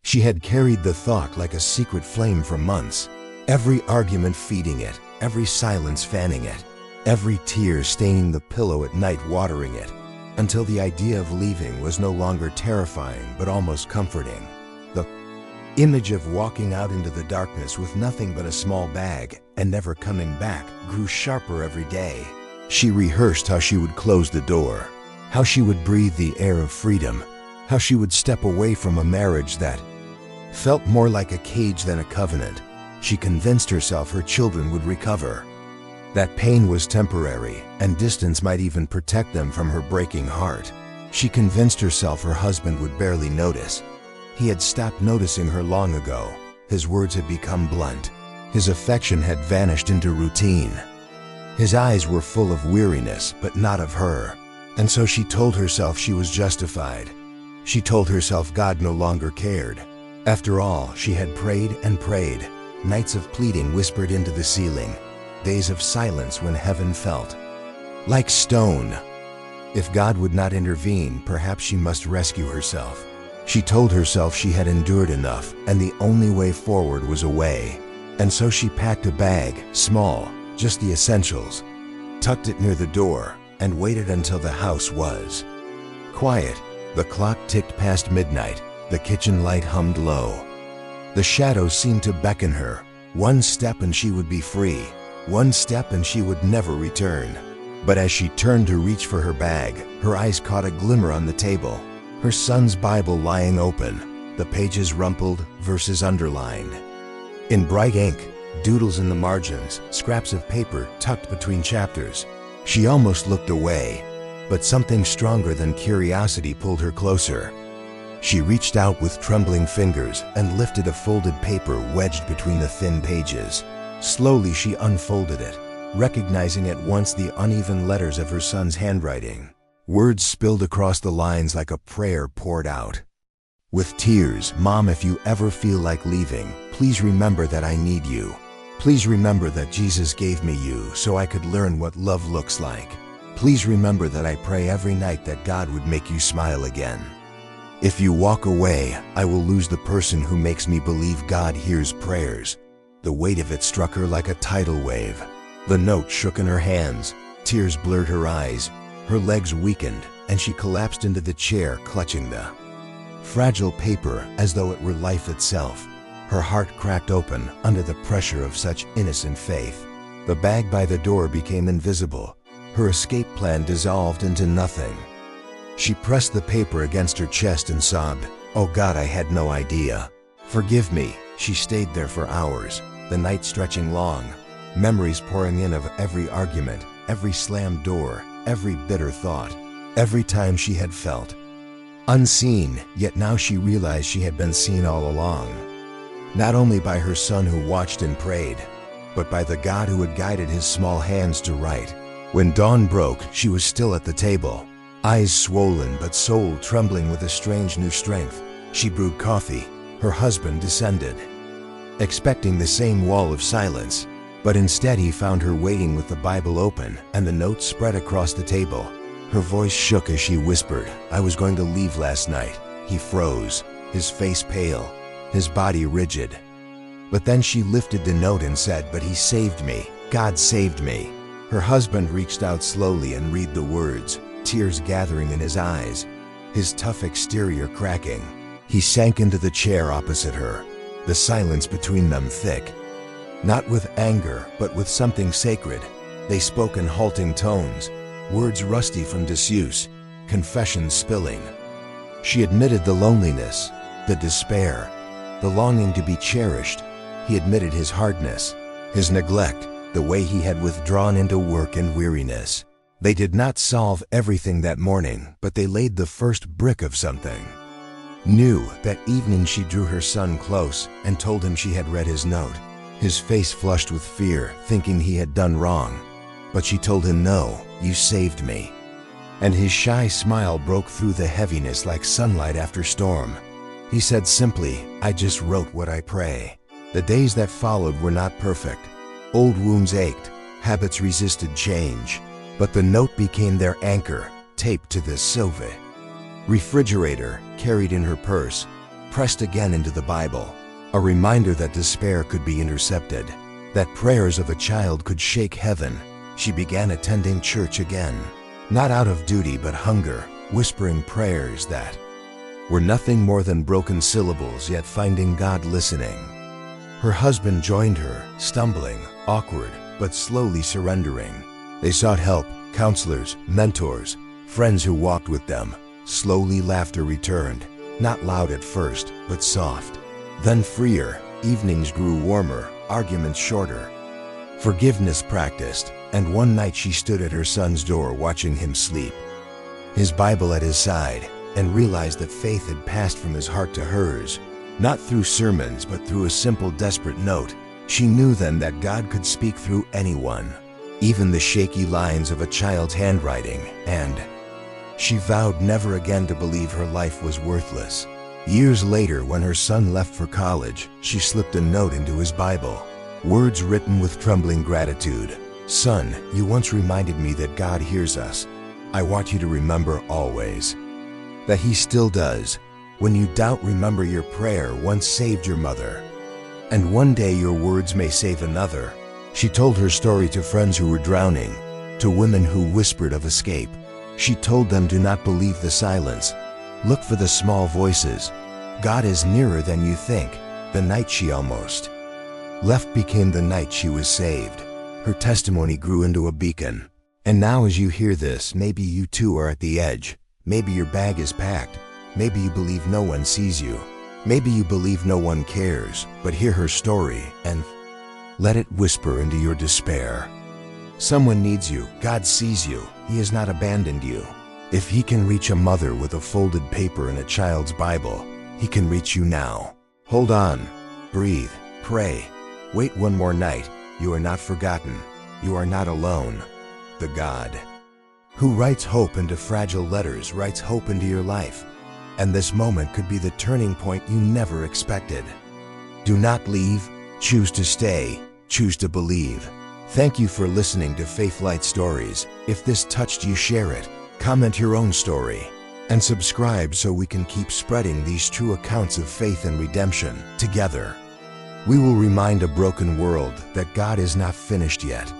She had carried the thought like a secret flame for months, every argument feeding it, every silence fanning it, every tear staining the pillow at night watering it, until the idea of leaving was no longer terrifying but almost comforting. The image of walking out into the darkness with nothing but a small bag and never coming back grew sharper every day. She rehearsed how she would close the door, how she would breathe the air of freedom, how she would step away from a marriage that felt more like a cage than a covenant. She convinced herself her children would recover, that pain was temporary and distance might even protect them from her breaking heart. She convinced herself her husband would barely notice. He had stopped noticing her long ago. His words had become blunt. His affection had vanished into routine. His eyes were full of weariness, but not of her. And so she told herself she was justified. She told herself God no longer cared. After all, she had prayed and prayed. Nights of pleading whispered into the ceiling. Days of silence when heaven felt like stone. If God would not intervene, perhaps she must rescue herself. She told herself she had endured enough, and the only way forward was away. And so she packed a bag, small, just the essentials, tucked it near the door, and waited until the house was quiet. The clock ticked past midnight. The kitchen light hummed low. The shadows seemed to beckon her. One step and she would be free. One step and she would never return. But as she turned to reach for her bag, her eyes caught a glimmer on the table. Her son's Bible lying open, the pages rumpled, verses underlined. In bright ink, doodles in the margins, scraps of paper tucked between chapters. She almost looked away, but something stronger than curiosity pulled her closer. She reached out with trembling fingers and lifted a folded paper wedged between the thin pages. Slowly she unfolded it, recognizing at once the uneven letters of her son's handwriting. Words spilled across the lines like a prayer poured out. With tears, "Mom, if you ever feel like leaving, please remember that I need you. Please remember that Jesus gave me you so I could learn what love looks like. Please remember that I pray every night that God would make you smile again. If you walk away, I will lose the person who makes me believe God hears prayers." The weight of it struck her like a tidal wave. The note shook in her hands, tears blurred her eyes, her legs weakened, and she collapsed into the chair, clutching the fragile paper as though it were life itself. Her heart cracked open under the pressure of such innocent faith. The bag by the door became invisible. Her escape plan dissolved into nothing. She pressed the paper against her chest and sobbed, "Oh God, I had no idea. Forgive me." She stayed there for hours, the night stretching long, memories pouring in of every argument, every slammed door, every bitter thought, every time she had felt unseen, yet now she realized she had been seen all along. Not only by her son who watched and prayed, but by the God who had guided his small hands to write. When dawn broke, she was still at the table, eyes swollen but soul trembling with a strange new strength. She brewed coffee. Her husband descended, expecting the same wall of silence, but instead he found her waiting with the Bible open and the notes spread across the table. Her voice shook as she whispered, "I was going to leave last night." He froze, his face pale, his body rigid. But then she lifted the note and said, "But he saved me. God saved me." Her husband reached out slowly and read the words, tears gathering in his eyes, his tough exterior cracking. He sank into the chair opposite her, the silence between them thick. Not with anger, but with something sacred. They spoke in halting tones, words rusty from disuse, confessions spilling. She admitted the loneliness, the despair, the longing to be cherished. He admitted his hardness, his neglect, the way he had withdrawn into work and weariness. They did not solve everything that morning, but they laid the first brick of something new. That evening she drew her son close and told him she had read his note. His face flushed with fear, thinking he had done wrong. But she told him, "No, you saved me." And his shy smile broke through the heaviness like sunlight after storm. He said simply, "I just wrote what I pray." The days that followed were not perfect. Old wounds ached, habits resisted change. But the note became their anchor, taped to the silver refrigerator, carried in her purse. pressed again into the Bible, a reminder that despair could be intercepted, that prayers of a child could shake heaven. She began attending church again, not out of duty but hunger, whispering prayers that were nothing more than broken syllables, yet finding God listening. Her husband joined her, stumbling, awkward, but slowly surrendering. They sought help, counselors, mentors, friends who walked with them. Slowly laughter returned, not loud at first, but soft. Then freer, evenings grew warmer, arguments shorter. Forgiveness practiced, and one night she stood at her son's door watching him sleep, his Bible at his side, and realized that faith had passed from his heart to hers, not through sermons but through a simple, desperate note. She knew then that God could speak through anyone, even the shaky lines of a child's handwriting, and she vowed never again to believe her life was worthless. Years later, when her son left for college, she slipped a note into his Bible, words written with trembling gratitude. "Son, you once reminded me that God hears us. I want you to remember always that He still does. When you doubt, remember your prayer once saved your mother, and one day your words may save another." She told her story to friends who were drowning, to women who whispered of escape. She told them, do not believe the silence. Look for the small voices. God is nearer than you think. The night she almost left became the night she was saved. Her testimony grew into a beacon. And now as you hear this, maybe you too are at the edge. Maybe your bag is packed. Maybe you believe no one sees you. Maybe you believe no one cares. But hear her story and let it whisper into your despair. Someone needs you. God sees you. He has not abandoned you. If He can reach a mother with a folded paper and a child's Bible, He can reach you now. Hold on. Breathe. Pray. Wait one more night. You are not forgotten. You are not alone. The God who writes hope into fragile letters writes hope into your life. And this moment could be the turning point you never expected. Do not leave. Choose to stay. Choose to believe. Thank you for listening to Faith Light Stories. If this touched you, share it. Comment your own story. And subscribe so we can keep spreading these true accounts of faith and redemption together. We will remind a broken world that God is not finished yet.